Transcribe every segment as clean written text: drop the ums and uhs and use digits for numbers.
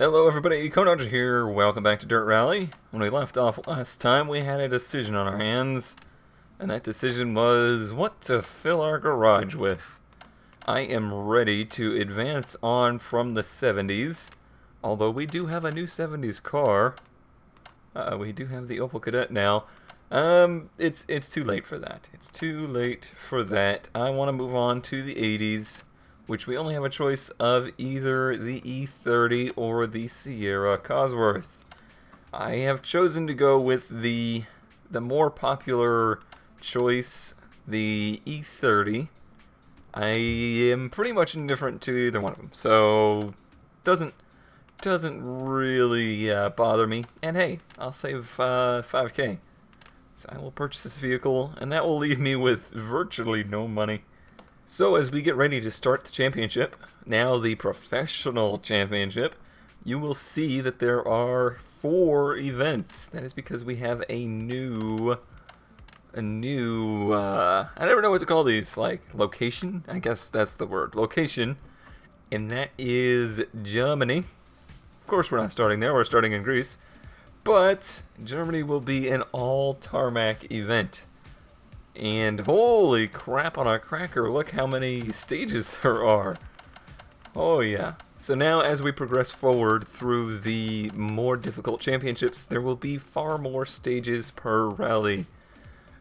Hello everybody, Conodger here. Welcome back to Dirt Rally. When we left off last time, we had a decision on our hands, and that decision was what to fill our garage with. I am ready to advance on from the 70s, although we do have a new 70s car. We do have the Opel Kadett now. It's too late for that. It's too late for that. I want to move on to the 80s. Which we only have a choice of either the E30 or the Sierra Cosworth. I have chosen to go with the more popular choice, the E30. I am pretty much indifferent to either one of them, so doesn't really bother me. And hey, I'll save 5K. So I will purchase this vehicle, and that will leave me with virtually no money. So as we get ready to start the championship, now the professional championship, you will see that there are 4 events. That is because we have a new, I never know what to call these, like location? I guess that's the word, location. And that is Germany. Of course we're not starting there, we're starting in Greece. But Germany will be an all tarmac event. And holy crap on a cracker, look how many stages there are. Oh yeah. So now as we progress forward through the more difficult championships, there will be far more stages per rally.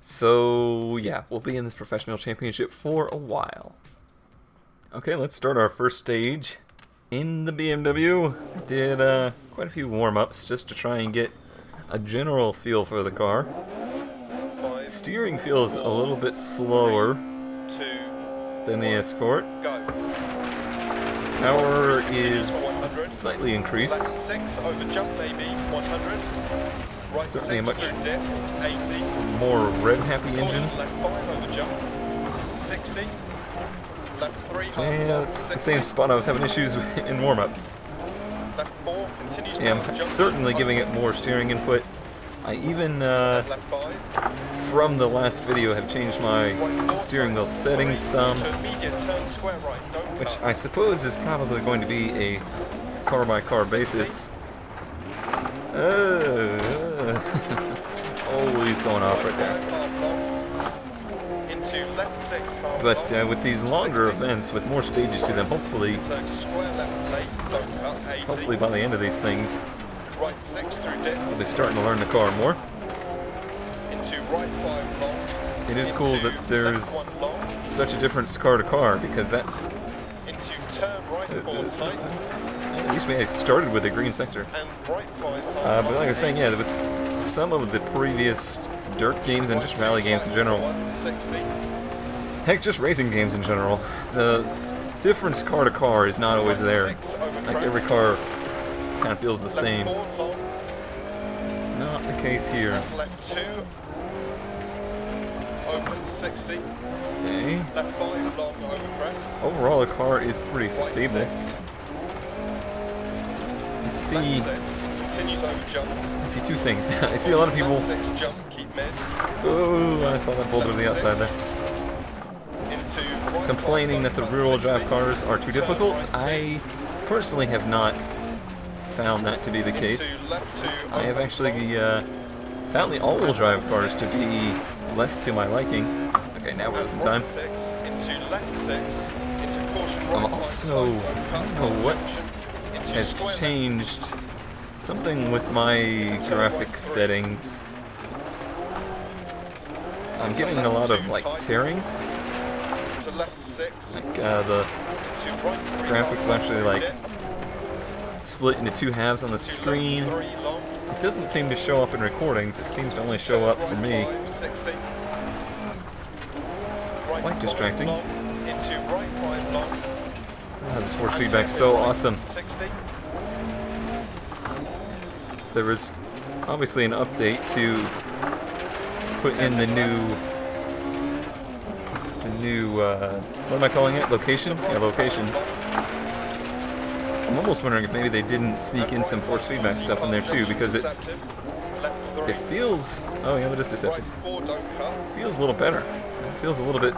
So yeah, we'll be in this professional championship for a while. Okay, let's start our first stage in the BMW. I did quite a few warm-ups just to try and get a general feel for the car. Steering feels a little bit slower than the Escort. Power is slightly increased. Certainly a much more rev-happy engine. Yeah, it's the same spot I was having issues in warm-up. Yeah, I'm certainly giving it more steering input. I even, from the last video, have changed my steering wheel settings some, which I suppose is probably going to be a car-by-car basis. Always going off right there. But with these longer events, with more stages to them, hopefully by the end of these things, I'll be starting to learn the car more. It is cool that there's such a difference car to car, because that's at least I started with a green sector. But like I was saying, yeah, with some of the previous dirt games and just rally games in general, heck, just racing games in general, the difference car to car is not always there. Like every car kind of feels the same. Not the case here. Okay. Overall, the car is pretty stable. I see two things. I see a lot of people. Oh, I saw that boulder to the outside there. Complaining that the rear-wheel drive cars are too difficult. I personally have not found that to be the case. I have actually found the all-wheel drive cars to be less to my liking. Okay, now we're losing time. I'm also, I don't know what has changed. Something with my graphics settings. I'm getting a lot of like tearing. Like the graphics are actually like split into 2 halves on the screen. It doesn't seem to show up in recordings, it seems to only show up for me. It's quite distracting. Oh, this force feedback's so awesome. There was obviously an update to put in the new what am I calling it? Location? Yeah, location. I'm almost wondering if maybe they didn't sneak in some force feedback stuff in there too, because it feels, oh yeah, it is deceptive. It feels a little better. It feels a little bit,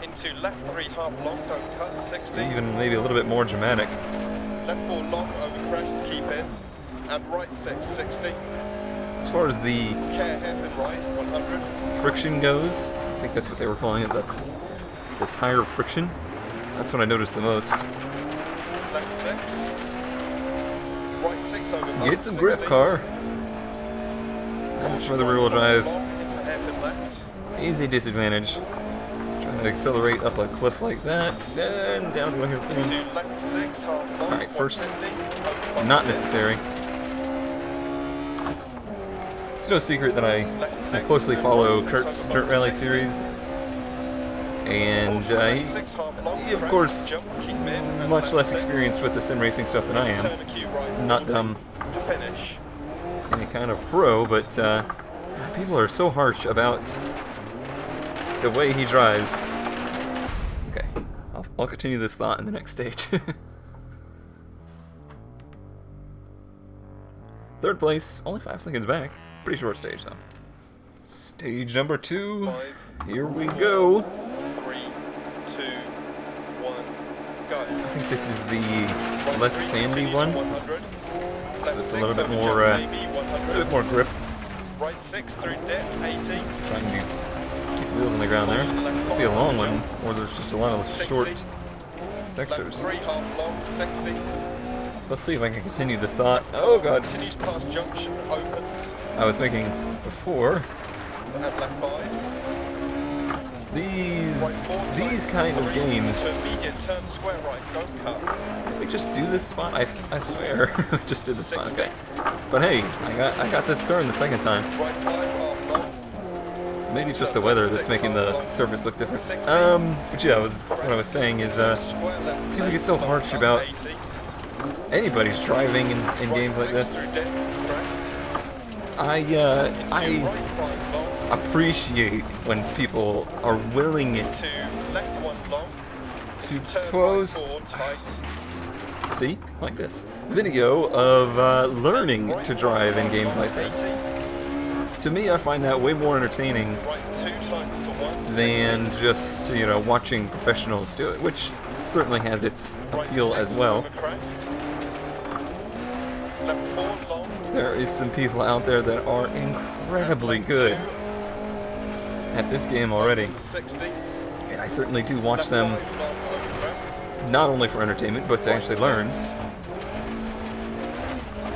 even maybe a little bit more dramatic. Left 4 long over crest, keep in. And right 6, 60. As far as the Care hairpin right, 100. friction goes, I think that's what they were calling it, the tire friction. That's what I noticed the most. Left 6. Right 6 over. Get some grip, car. That's where the rear-wheel drive. Into hairpin left. Easy disadvantage. Just trying to accelerate up a cliff like that, and down to a hairpin. Into left 6, half long. Alright, first, 150, not necessary. It's no secret that I closely follow Kurt's Dirt Rally series, and he, of course, much less experienced with the sim racing stuff than I am. Not that I'm any kind of pro, but people are so harsh about the way he drives. Okay, I'll continue this thought in the next stage. Third place, only 5 seconds back. Pretty short stage, though. Stage number 2. Here we go. 3, 2, 1, go. I think this is the less sandy one, 100. so it's a little bit more grip. Right 6 through dip, 80. Trying to keep the wheels on the ground there. It's supposed to be a long one, or there's just a lot of short Left sectors. 3 half long, 60. Let's see if I can continue the thought. Oh god, Continues past junction, opens. I was making before. And left 5. These kind of games. Turn median, turn square right, don't cut. Did we just do this spot? I swear we just did this spot. Okay, but hey, I got this turn the second time. Right 5 half long. So maybe it's just the weather that's making the surface look different. But yeah, what I was saying is Square left. people get so harsh about 80. anybody's driving in games like this. Through dip, correct. I Right 5 long. appreciate when people are willing To left 1 long. to Turn right post, 4 tight. see, like this, video of learning to drive in games like this. To me, I find that way more entertaining Right 2 times to 1. than just, you know, watching professionals do it, which certainly has its Right appeal 6 as well. over crest. Left 4 long. There is some people out there that are incredibly good at this game already, 60. and I certainly do watch them Left 5 long over crest. not only for entertainment, but to actually learn.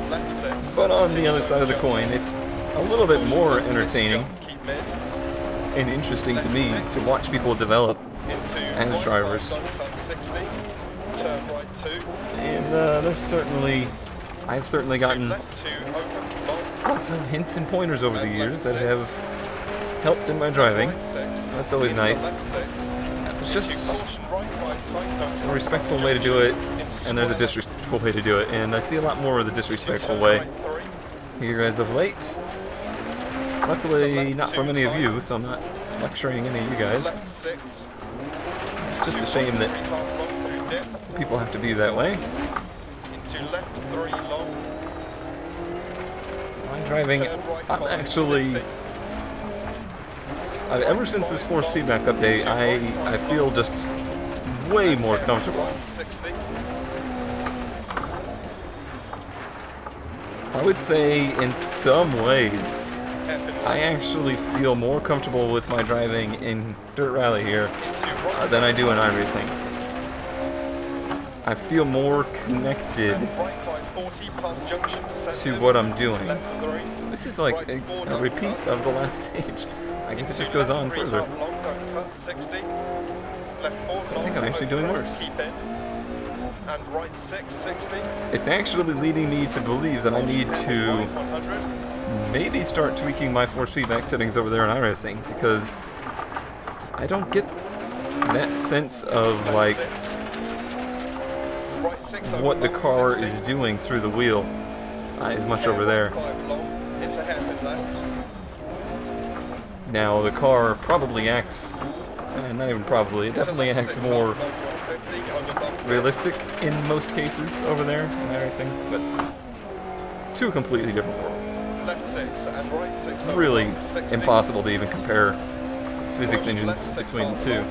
Left 6. But on the other side of the coin, it's a little bit more entertaining Keep mid. and interesting to me to watch people develop Into as right drivers. 5 long, 60. Turn right 2. And I've certainly gotten Left 2 open long. lots of hints and pointers over the years that have helped in my driving. So that's always nice. There's just a respectful way to do it, and there's a disrespectful way to do it, and I see a lot more of the disrespectful way here as of late. Luckily, not from any of you, so I'm not lecturing any of you guys. It's just a shame that people have to be that way. Into left 3 long. I'm driving, I'm actually, ever since this force feedback update, I feel just way more comfortable. 60. I would say in some ways, I actually feel more comfortable with my driving in Dirt Rally here than I do in iRacing. I feel more connected to what I'm doing. This is like a repeat of the last stage. I guess it just goes on further. I think I'm actually doing worse. And right 6, 60. It's actually leading me to believe that I need to 100. maybe start tweaking my force feedback settings over there in iRacing, because I don't get that sense of like what the car is doing through the wheel as much over there. Now the car probably acts, not even probably, it definitely acts more realistic in most cases over there in iRacing, but two completely different worlds. It's really impossible to even compare physics engines between the two.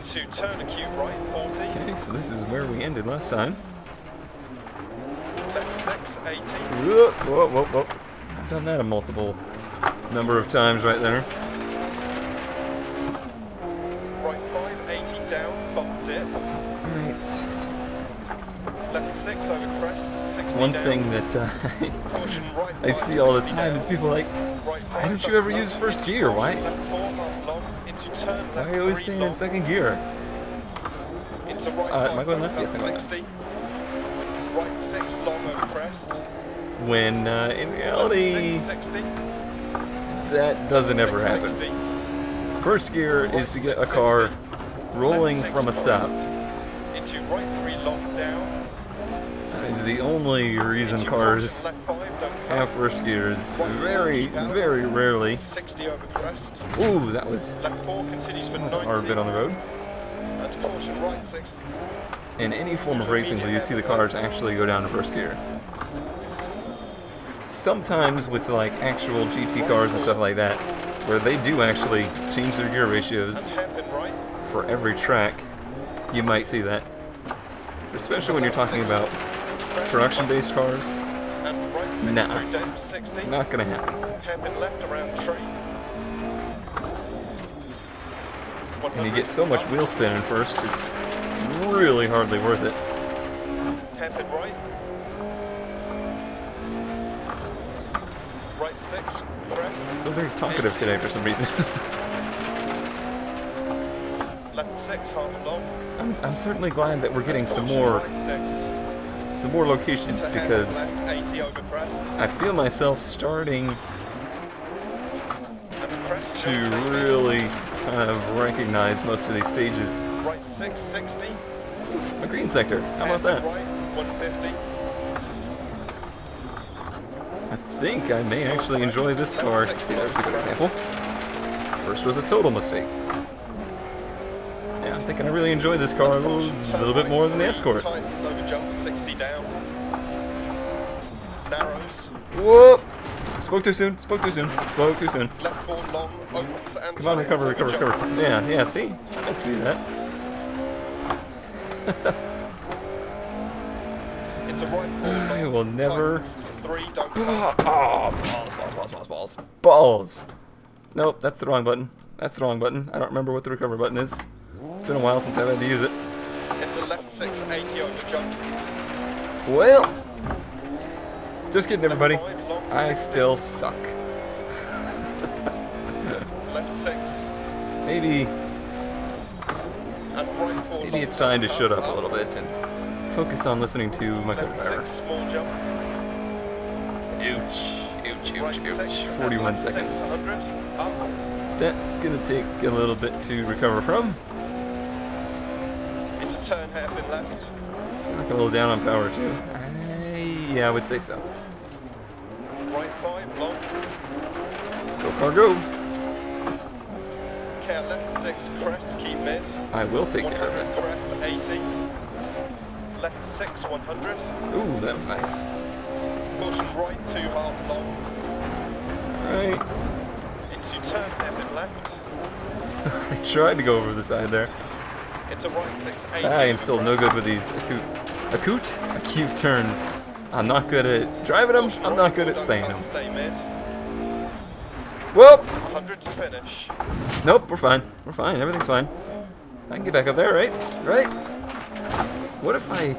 Into turn acute right, 40. Okay, so this is where we ended last time. Left 6, 80. Whoa, whoa, whoa, whoa. I've done that a multiple number of times right there. Right 5, 80 down, bump dip. Right. Left 6 over crest, 60 One down. thing that Caution, right I 5, see all the 60 time down. is people like, Right why 5, don't you ever left use left. first gear? Why? Left 4, half long. Into turn Why left are you always 3 staying long. in second gear? Into right Am I 5, going left? Yes, I'm going 60. left. Right 6 long over crest. When in reality, 6, 60. that doesn't ever happen. 60. First gear is to get a car rolling from a stop. Into right 3 long down. That is the only reason Into cars left 5, don't cut. have first gears. Very, very rarely. 60 over crest. Ooh, that was Left 4 continues for a 90. hard bit on the road. And caution right 60. In any form of racing where you see the cars actually go down to first gear. Sometimes with like actual GT cars and stuff like that, where they do actually change their gear ratios Hairpin right. for every track, you might see that. Especially when you're talking about production-based cars, And right 6 Nah. through down 60. not gonna happen. Hairpin left around tree. And you get so much wheel spin in first, it's really hardly worth it. Hairpin right. Right 6, crest. I feel very talkative today for some reason. Left 6, half long. I'm certainly glad that we're getting some Caution more right 6. locations Into hairpin because left, 80 over crest. I feel myself starting And crest. to really kind of recognize most of these stages. Right 6, 60. A green sector, how about that? Right 150. I think I may actually enjoy this car. See, there's a good example. First was a total mistake. Yeah, I'm thinking I really enjoy this car a little bit more than the Escort. Tightens over jump 60 down. Narrows. Whoop! Spoke too soon, spoke too soon, spoke too soon. Left 4 long. Opens and Come on, tightens recover, over recover, jump. recover. Yeah, yeah, see? I meant to do that. Into right 4 I long. will never... Tightens 3, don't Oh, cut. balls, balls, balls, balls, balls. Balls! Nope, that's the wrong button. That's the wrong button. I don't remember what the recover button is. It's been a while since I've had to use it. Into left 6, 80 over jump. Well, just kidding, everybody. Left 5 long, I 60. still suck. Left 6. Maybe And right 4 long. it's time to shut up a Up. little bit and focus on listening to my Left co-driver. 6, small jump. Ouch, ouch, Right ouch, 6, ouch. and 41 left 6, seconds. 100. Up. That's gonna take a little bit to recover from. Into turn hairpin left. Knock a little down on power too. Yeah, I would say so. Right 5 long. Go car, go. Care left 6, crest, keep mid. I will take care of 100 it. crest, 80. Left 6, 100. Ooh, that was nice. Caution right 2, half long. Right. Into turn hairpin left. I tried to go over the side there. Into right 6, 80. I am still no good with these acute turns. I'm not good at driving them. I'm not good at saying them. Stay mid. Whoop! 100 to finish. Nope, we're fine. We're fine. Everything's fine. I can get back up there, right? Right? What if I...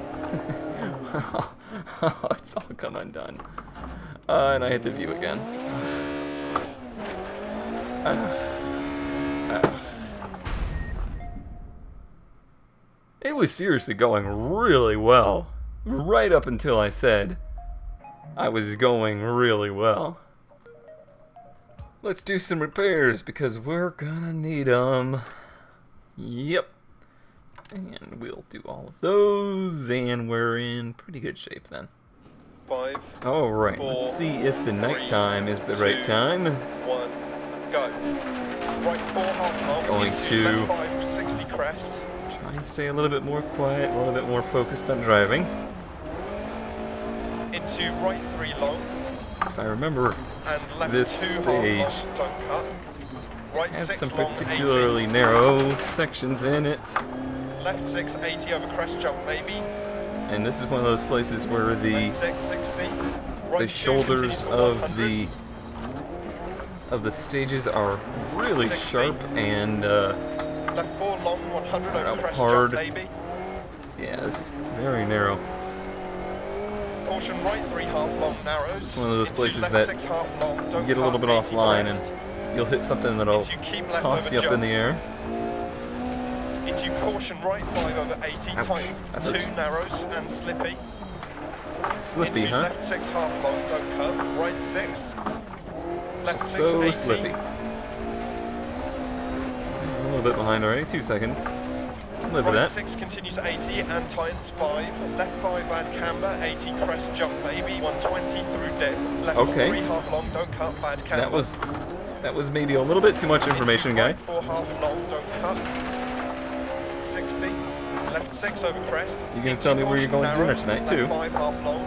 Oh, it's all come undone. And I hit the view again. It was seriously going really well. Right up until I said I was going really well. Let's do some repairs because we're gonna need them. Yep. And we'll do all of those, and we're in pretty good shape then. 5, Alright, 4, let's see if the nighttime is the right 2, time. 1, go. Right 4, half long. Going Into to- left 5, 60 crest. Try and stay a little bit more quiet, a little bit more focused on driving. Into right 3 long. If I remember And left This 2, stage. half long, don't cut. right Has 6 some long, particularly narrow sections in it. 80. Left 6, 80 over crest jump maybe. And this is one of those places where the Left 6, 60. Right 2 shoulders continues for of 100. the stages are really 60. sharp and Left 4 long, 100 over crest hard. jump maybe. yeah, this is very narrow. Caution right 3 half long narrows. It's one of those Into places left that 6 half long, You don't get a little cut, bit 80 offline crest. and you'll hit something that'll Into keep left toss over you up in jump. the air. Into caution right 5 over 80 Ouch, tightens that to hurts. 2 narrows and slippy. Slippy, Into huh? left 6 half long, don't cut, right 6. Left Just 6, so 80. slippy. A little bit behind already, 2 seconds. Live with Right that. 6 continues 80 and tightens 5. Left 5 bad camber, 80 crest jump maybe, 120 through dip. Left Okay. 3 half long, don't cut, bad camber. That was maybe a little bit too much information, guy. Right 4 half long, don't cut. 60. Left 6 over crest. You're gonna tell me where you're going to dinner Narrow. tonight, Left too. 5 half long.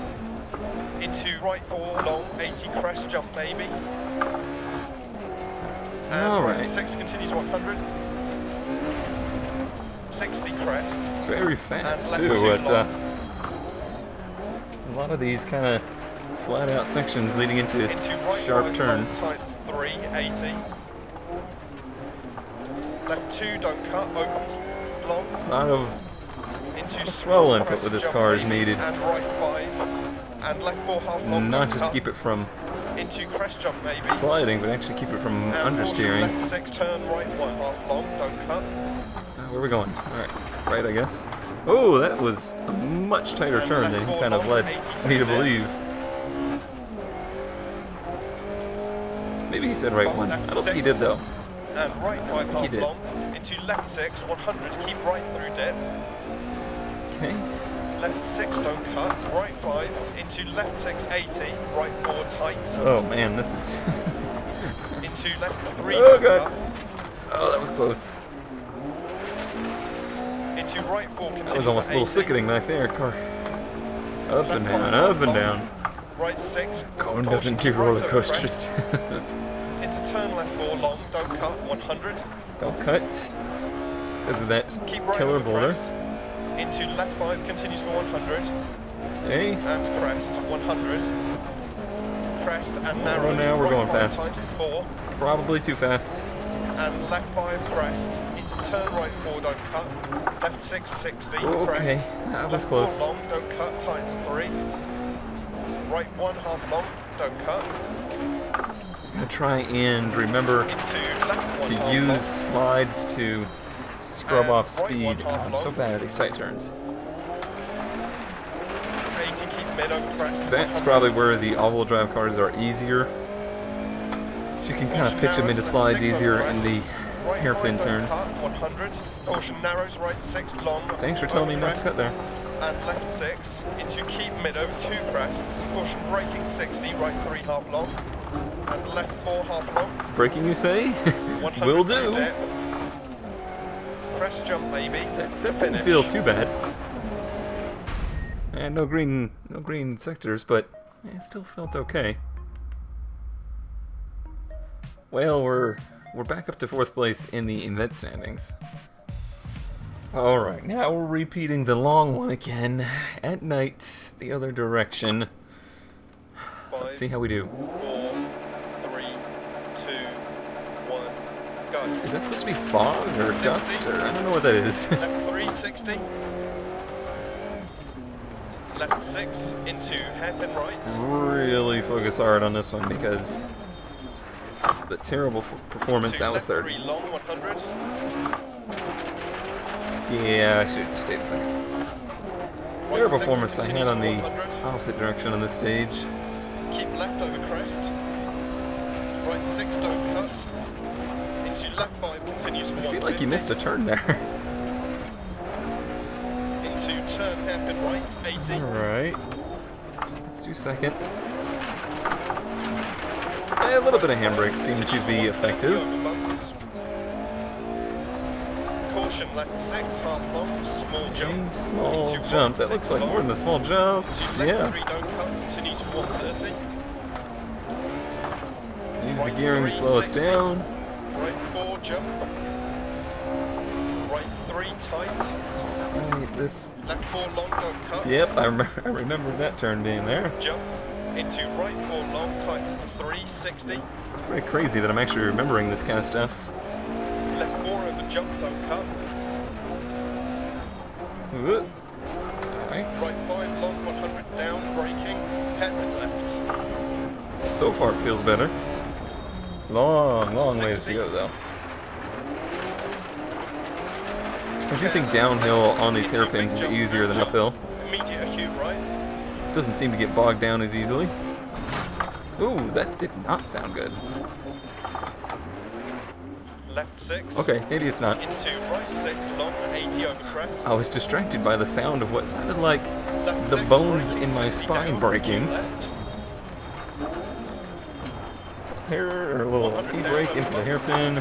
Into right 4 long, 80 crest jump maybe. And Alright. right 6 continues 100. 60 crest. It's very fast, left too, two but a lot of these kind of flat out sections leading into Into right sharp 5 turns. long, tightens 3, 80. Left 2 don't cut, opens long. A lot of Into throttle small input crest with this jump car is maybe, needed. And right 5. And left 4 half long, Not don't just to cut. keep it from Into crest jump maybe. sliding, but actually keep it from And understeering. left 6 turn right 1 half long, don't cut. Where are we going? Alright, right, I guess. Oh, that was a much tighter And turn left than he four kind of long, led 80 me to crest in. believe. Maybe he said right one. I don't think he did, though. And right 5 he half did. long. Into left 6, 100, keep right through dip. Okay. Left 6 don't cut, right 5, into left 6, 80, right 4 tight. Oh, man, this is... Into left 3 Oh, don't God. cut. Oh, that was close. Into right 4 continues That was almost a little 80. sickening back there, car. Up and Left down, 4 up and long. down. Right 6. Cone doesn't do right roller over coasters. crest. Into turn left 4 long, don't cut, 100. Don't cut. Because of that Keep right killer over boulder. crest. Into left 5 continues for 100. Hey. And crest, 100. Crest and narrow. now we're right going 5 fast. times 4. Probably too fast. And left 5 crest. Into turn right 4 don't cut. Left 6, 60. Okay, Crest. that was Left close. 4 long, don't cut, times 3. Right 1 half long, don't cut. I'm gonna try and remember Into left 1 to half use long. slides to scrub And off right speed. one half I'm so long. bad at these tight turns. 80, keep mid over crest. That's 100. probably where the all-wheel drive cars are easier. You can kind of pitch them into slides easier in the Right hairpin 5 don't turns. cut, 100. Caution narrows, right 6 long. Thanks for telling me not to cut there. And left 6 into keep mid over 2 crests. Caution braking 60, right 3 half long. And left 4 half long. Braking, you say? 100 Will through do. dip. Crest jump maybe. That didn't Finish. feel too bad. And no green sectors, but it still felt okay. Well, we're back up to 4th place in the event standings. Alright, now we're repeating the long one again. At night, the other direction. Let's see how we do. 4, 3, 2, 1, go. Is that supposed to be fog or dust, or I don't know what that is. Left 3, 60. Left 6 into hairpin right. Really focus hard on this one because the terrible performance, that was Left 3rd. 3 long, 100. Yeah, I should have stayed second. Terrible performance I had on the opposite direction on this stage. Keep left over crest. Right 6 don't cut. Into left 5 continues for I feel like you missed a turn there. Into turn hairpin right, 80. Alright. Let's do second. A little bit of handbrake seemed to be effective. Over bumps. Caution left 6, half long, small jump. A small Into jump. That 1, looks 6 like long. more than a small jump. Into left Yeah. 3 don't cut, continue to 130. Use the gearing to slow us down. Right 4 4 jump. Right 3 tight. Right, this. Left 4 long, don't cut. Yep, I remember that turn being there. Jump. Into right 4 long, tight 360. It's pretty crazy that I'm actually remembering this kind of stuff. Left 4 over jump, don't cut. Alright. Right 5 long, 100 down, braking. Hairpin left. So far it feels better. Long ways to go though. I do think downhill on these hairpins is easier than uphill. Immediate acute right. Doesn't seem to get bogged down as easily. Ooh, that did not sound good. Left 6. Okay, maybe it's not. Into right 6 long, 80 over crest. I was distracted by the sound of what sounded like Left the 6, bones right, in my 60 spine down, breaking. left. Here, a little e-brake into the hairpin.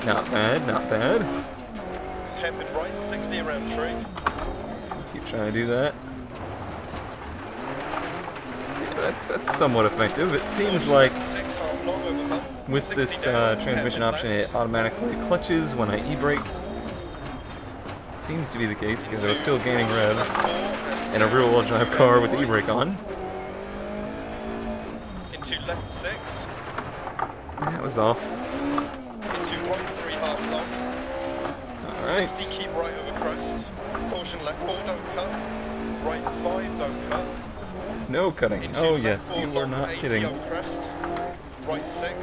Not bad, not bad. Hairpin right, 60 around tree. Keep trying to do that. Yeah, that's somewhat effective. It seems like 6 half long over bump. with 60 this down, transmission hairpin option, left. it automatically clutches when I e-brake. Seems to be the case because I was still gaining revs in a rear-wheel drive car with the e-brake on. Into left 6. That was off. Into right 3 half long. Alright. Keep right over crest. Caution left 4 don't cut. Right 5 don't cut. No cutting. Into Oh left yes, 4 you were long, not 80 kidding. over crest. Right 6.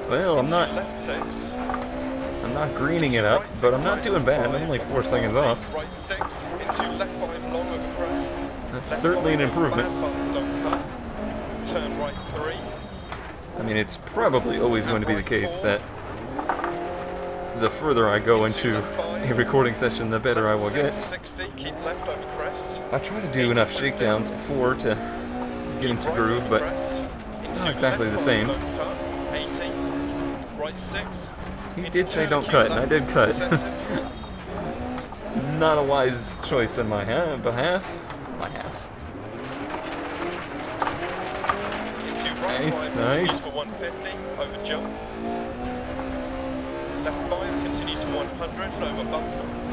Well, I'm not Left 6. greening it up, but I'm not doing bad. I'm only 4 seconds off. Right 6. Into left 5 long over crest. That's Left certainly an 5 improvement. bad bump, don't cut. Turn right 3. I mean, it's probably always going to be the case that the further I go into a recording session, the better I will get. 60. Keep left over crest. I try to do enough shakedowns before to get into groove, but it's not exactly the same. 80. Right 6. He did say don't cut, and I did cut. Not a wise choice on my behalf. Nice, nice. 150 over jump. Left 5 continue to 100 over bump.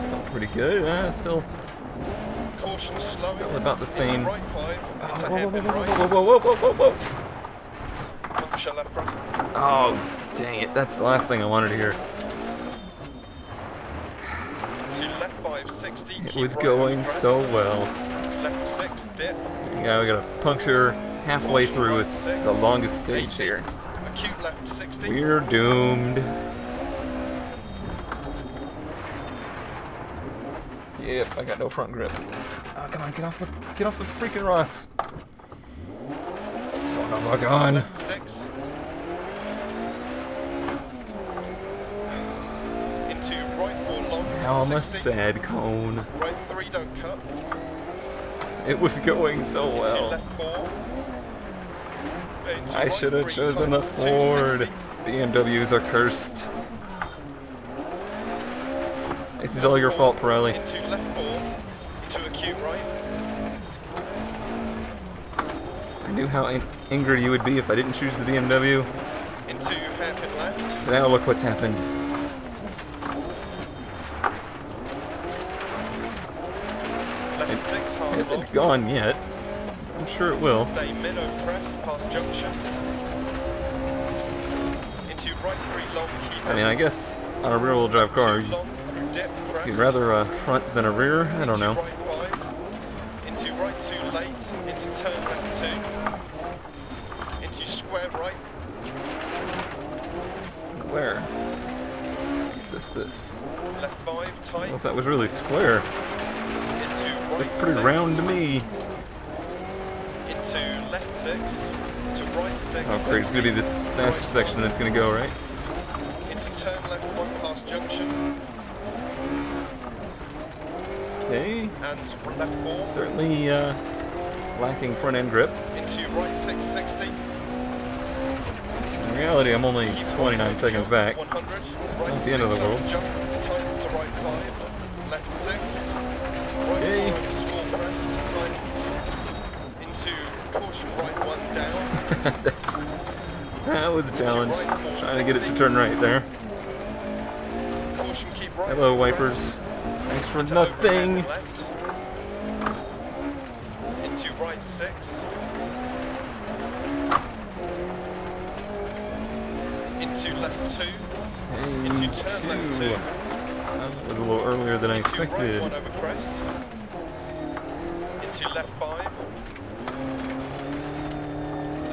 Felt pretty good. Still Caution slow. Still about the same. Right 5. Oh, Into whoa, hairpin right. whoa. Puncture left front. Oh, dang it. That's the last thing I wanted to hear. To left 5 60. It keep was right going over crest. so well. Left 6 dip. Yeah, we got a puncture halfway through is the longest stage here. Acute left 60. We're doomed. Yep, I got no front grip. Oh, come on, get off the freaking rocks. Son of a gun. Left 6. Into right 4 long. Alma 60. sad cone. Right 3 don't cut. It was going so Into well. left 4. Into I right should have 3 chosen the tight, Ford. 260. BMWs are cursed. This is all your fault, Pirelli. Into left 4. Into acute right. I knew how angry you would be if I didn't choose the BMW. Into hairpin left. Now look what's happened. Left 6 half long. Hasn't gone yet. I'm sure it will. Stay mid over crest past junction. Into right 3 long. Keep I mean, I guess on a rear-wheel drive car, long. Dip crest. you'd rather a front than a rear. I don't know. Right 5. Into right 2 late. Into turn left 2. Into square right. Where? Is this? Left 5 I tight. don't know if that was really square. Into right Looked pretty 6. round to me. Into left 6. To right 6. Oh, great. It's going to be this faster section that's going to go, right? Into turn left 1 past junction. Okay. And left 4. Certainly lacking front-end grip. Into right 660. In reality, I'm only 29 seconds back. 100. It's not the end of the world. Jump tight to right 5. Left 6. Okay. Right 5 small press. Tight. Into caution right 1 down. That was a challenge. Trying to get it to turn right there. Caution, keep right. Hello, wipers. Thanks for nothing. Into right 6. Into left 2. Into turn left 2. That was a little earlier than I expected. Right 1 over crest. Into left 5.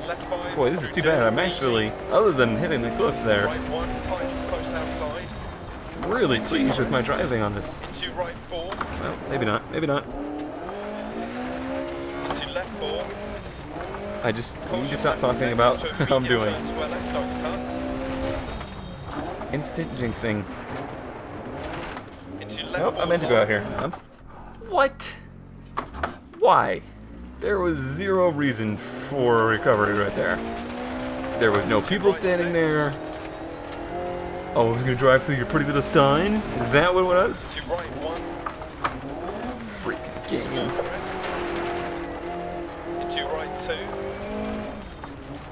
Left 5. Boy, this is too bad. I'm actually, other than hitting the cliff there, Right 1, tight, close outside. really pleased with my driving on this. Into right 4. Well, maybe not. Maybe not. Into left 4. I just need to stop talking about how I'm doing. Instant jinxing. Nope, I meant to go out here. What? Why? There was zero reason for a recovery right there. There was no people standing there. Oh, I was gonna drive through your pretty little sign? Is that what it was? Freaking game. Into right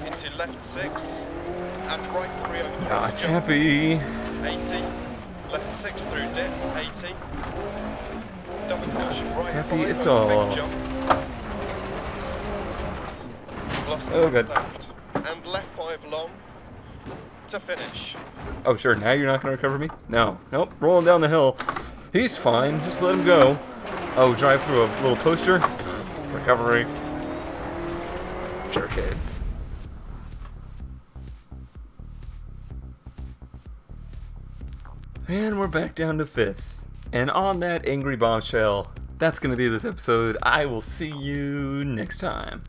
2. Into left 6. And right 3 over the Not happy. 80. Left 6 through dip. 80. Double caution right. Happy 5 at over all. big jump. Lost Oh, good. left. And left 5 long. To finish. Oh, sure, now you're not gonna recover me? No. Nope, rolling down the hill. He's fine, just let him go. Oh, drive through a little poster? Pfft, recovery. Jerkheads. And we're back down to 5th. And on that angry bombshell, that's gonna be this episode. I will see you next time.